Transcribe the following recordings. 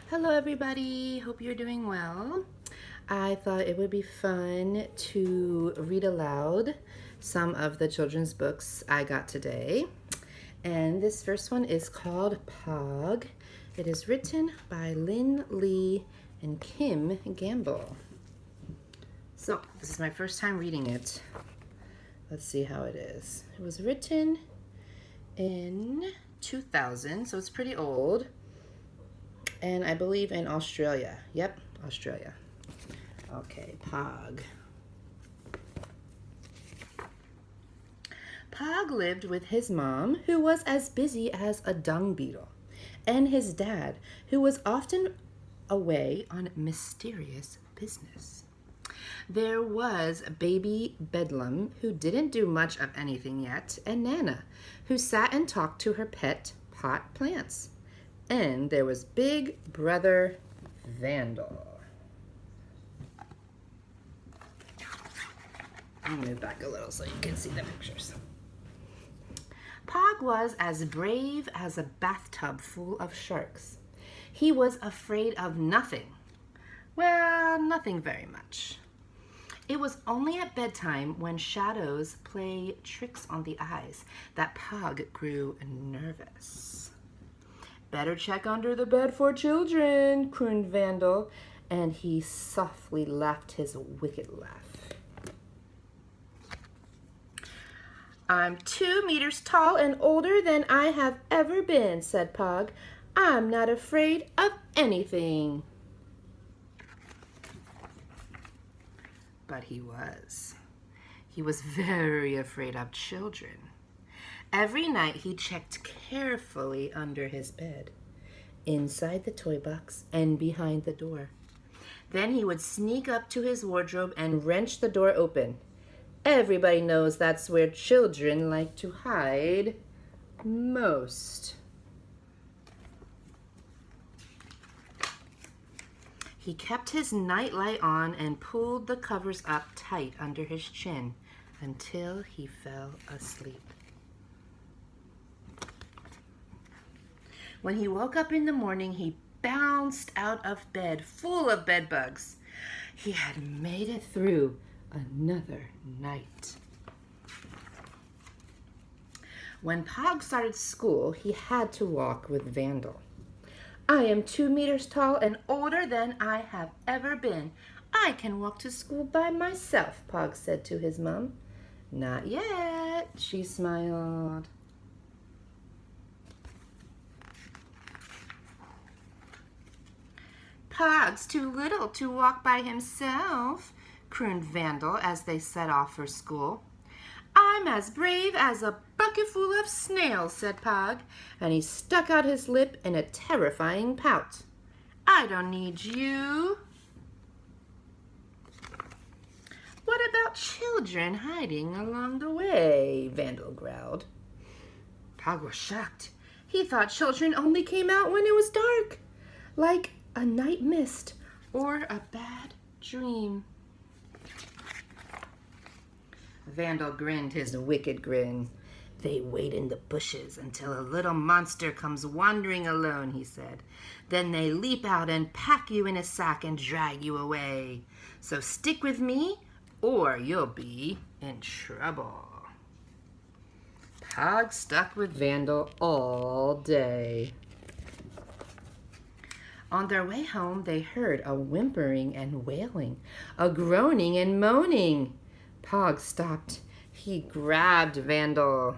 Hello everybody, hope you're doing well. I thought it would be fun to read aloud some of the children's books I got today. And this first one is called Pog. It is written by Lynn Lee and Kim Gamble. So this is my first time reading it. Let's see how it is. It was written in 2000, so it's pretty old. And I believe in Australia. Yep, Australia. Okay, Pog. Pog lived with his mom, who was as busy as a dung beetle, and his dad, who was often away on mysterious business. There was baby Bedlam, who didn't do much of anything yet, and Nana, who sat and talked to her pet pot plants. And there was Big Brother Vandal. I'll move back a little so you can see the pictures. Pog was as brave as a bathtub full of sharks. He was afraid of nothing. Well, nothing very much. It was only at bedtime, when shadows play tricks on the eyes, that Pog grew nervous. "Better check under the bed for children," crooned Vandal, and he softly laughed his wicked laugh. "I'm 2 meters tall and older than I have ever been," said Pog. "I'm not afraid of anything." But he was. He was very afraid of children. Every night he checked carefully under his bed, inside the toy box, and behind the door. Then he would sneak up to his wardrobe and wrench the door open. Everybody knows that's where children like to hide most. He kept his nightlight on and pulled the covers up tight under his chin until he fell asleep. When he woke up in the morning, he bounced out of bed, full of bed bugs. He had made it through another night. When Pog started school, he had to walk with Vandal. "I am 2 meters tall and older than I have ever been. I can walk to school by myself," Pog said to his mom. "Not yet," she smiled. "Pog's too little to walk by himself," crooned Vandal as they set off for school. "I'm as brave as a bucketful of snails," said Pog, and he stuck out his lip in a terrifying pout. "I don't need you." "What about children hiding along the way?" Vandal growled. Pog was shocked. He thought children only came out when it was dark, like a night mist or a bad dream. Vandal grinned his wicked grin. "They wait in the bushes until a little monster comes wandering alone," he said. "Then they leap out and pack you in a sack and drag you away. So stick with me or you'll be in trouble." Pog stuck with Vandal all day. On their way home, they heard a whimpering and wailing, a groaning and moaning. Pog stopped. He grabbed Vandal.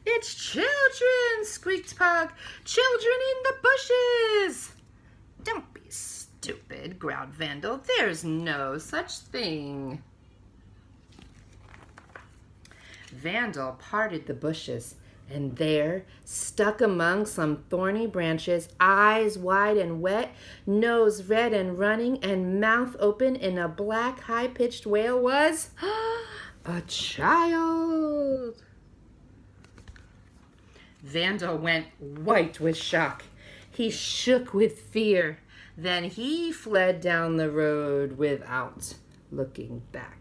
"It's children!" squeaked Pog. "Children in the bushes!" "Don't be stupid," growled Vandal. "There's no such thing." Vandal parted the bushes, and there, stuck among some thorny branches, eyes wide and wet, nose red and running, and mouth open in a black, high-pitched wail, was a child. Vandal went white with shock. He shook with fear. Then he fled down the road without looking back.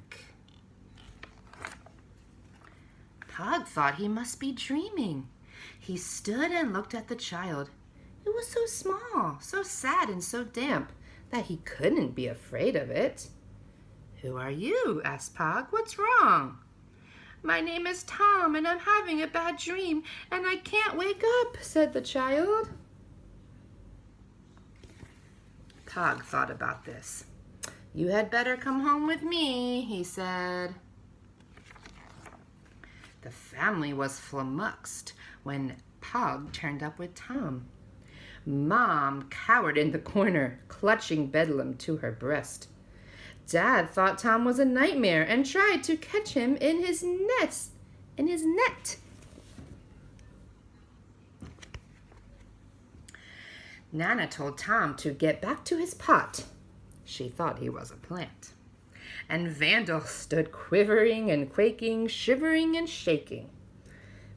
Pog thought he must be dreaming. He stood and looked at the child. It was so small, so sad, and so damp that he couldn't be afraid of it. "Who are you?" asked Pog. "What's wrong?" "My name is Tom, and I'm having a bad dream, and I can't wake up," said the child. Pog thought about this. "You had better come home with me," he said. The family was flummoxed when Pog turned up with Tom. Mom cowered in the corner, clutching Bedlam to her breast. Dad thought Tom was a nightmare and tried to catch him in his net. Nana told Tom to get back to his pot. She thought he was a plant. And Vandal stood quivering and quaking, shivering and shaking.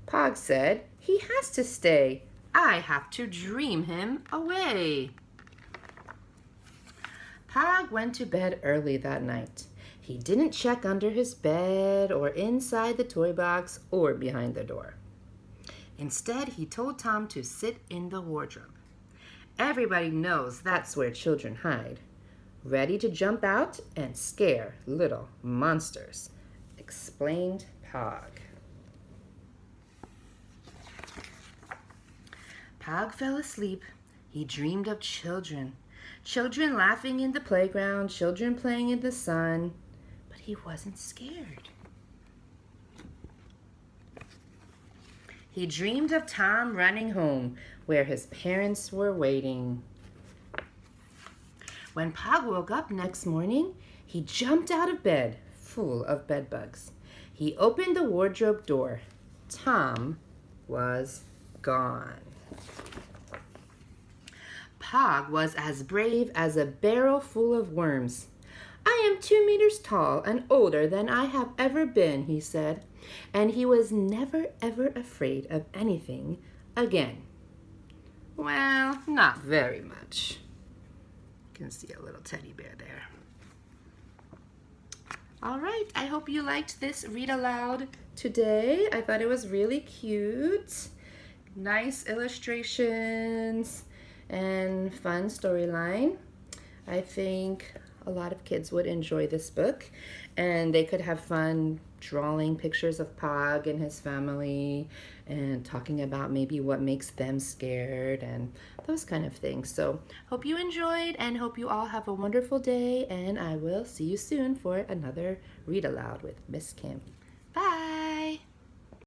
Pog said, "He has to stay. I have to dream him away." Pog went to bed early that night. He didn't check under his bed or inside the toy box or behind the door. Instead, he told Tom to sit in the wardrobe. Everybody knows that's where children hide, ready to jump out and scare little monsters, explained Pog. Pog fell asleep. He dreamed of children. Children laughing in the playground, children playing in the sun, but he wasn't scared. He dreamed of Tom running home where his parents were waiting. When Pog woke up next morning, he jumped out of bed, full of bedbugs. He opened the wardrobe door. Tom was gone. Pog was as brave as a barrel full of worms. "I am 2 meters tall and older than I have ever been," he said, and he was never ever afraid of anything again. Well, not very much. You can see a little teddy bear there. All right, I hope you liked this read aloud today. I thought it was really cute. Nice illustrations and fun storyline. I think a lot of kids would enjoy this book, and they could have fun drawing pictures of Pog and his family and talking about maybe what makes them scared and those kind of things. So hope you enjoyed and hope you all have a wonderful day, and I will see you soon for another Read Aloud with Miss Kim.